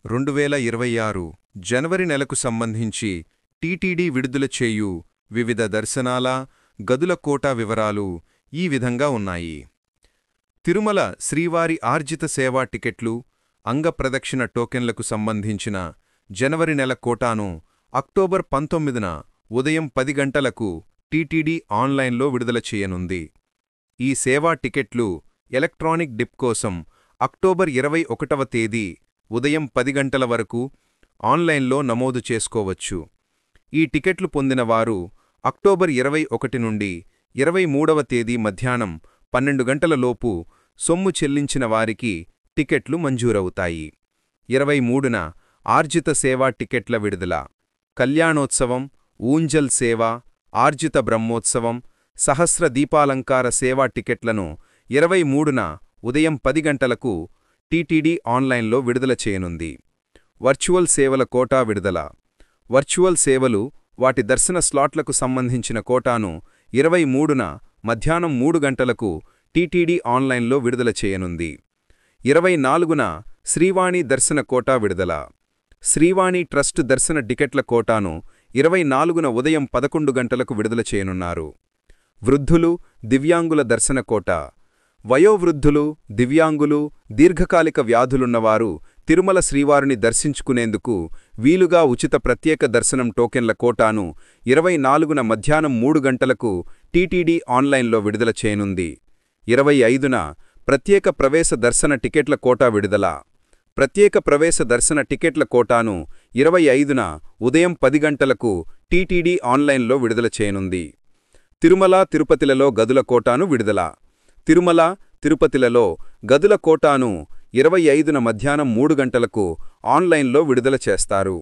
2026 జనవరి నెలకు సంబంధించి టీటీడీ విడుదల చేయు వివిధ దర్శనాల గదుల కోటా వివరాలు ఈ విధంగా ఉన్నాయి. తిరుమల శ్రీవారి ఆర్జిత సేవా టికెట్లు, అంగప్రదక్షిణ టోకెన్లకు సంబంధించిన జనవరి నెల కోటాను అక్టోబర్ 19న ఉదయం 10 గంటలకు టీటీడీ ఆన్లైన్లో విడుదల చేయనుంది. ఈ సేవా టికెట్లు ఎలక్ట్రానిక్ డిప్ కోసం అక్టోబర్ 21వ తేదీ ఉదయం 10 గంటల వరకు ఆన్లైన్లో నమోదు చేసుకోవచ్చు. ఈ టికెట్లు పొందిన వారు అక్టోబర్ 21 నుండి 23వ తేదీ మధ్యాహ్నం 12 గంటల లోపు సొమ్ము చెల్లించిన వారికి టికెట్లు మంజూరవుతాయి. 23న ఆర్జిత సేవా టికెట్ల విడుదల. కళ్యాణోత్సవం, ఊంజల్ సేవ, ఆర్జిత బ్రహ్మోత్సవం, సహస్ర దీపాలంకార సేవా టికెట్లను 23న ఉదయం 10 గంటలకు టీటీడీ ఆన్లైన్లో విడుదల చేయనుంది. వర్చువల్ సేవల కోటా విడుదల. వర్చువల్ సేవలు వాటి దర్శన స్లాట్లకు సంబంధించిన కోటాను 23న మధ్యాహ్నం 3 గంటలకు టీటీడీ ఆన్లైన్లో విడుదల చేయనుంది. 24న శ్రీవాణి దర్శన కోటా విడుదల. శ్రీవాణి ట్రస్ట్ దర్శన టికెట్ల కోటాను 24న ఉదయం 11 గంటలకు విడుదల చేయనున్నారు. వృద్ధులు, దివ్యాంగుల దర్శన కోటా. వయోవృద్ధులు, దివ్యాంగులు, దీర్ఘకాలిక వ్యాధులున్నవారు తిరుమల శ్రీవారిని దర్శించుకునేందుకు వీలుగా ఉచిత ప్రత్యేక దర్శనం టోకెన్ల కోటాను 24న మధ్యాహ్నం 3 గంటలకు టీటీడీ ఆన్లైన్లో విడుదల చేయనుంది. 25న ప్రత్యేక ప్రవేశ దర్శన టికెట్ల కోటా విడుదల. ప్రత్యేక ప్రవేశ దర్శన టికెట్ల కోటాను 25న ఉదయం 10 గంటలకు టీటీడీ ఆన్లైన్లో విడుదల చేయనుంది. తిరుమల, తిరుపతిలలో గదుల కోటాను విడుదల. తిరుమల, తిరుపతిలలో గదుల కోటాను 25న మధ్యాహ్నం 3 గంటలకు ఆన్లైన్లో విడుదల చేస్తారు.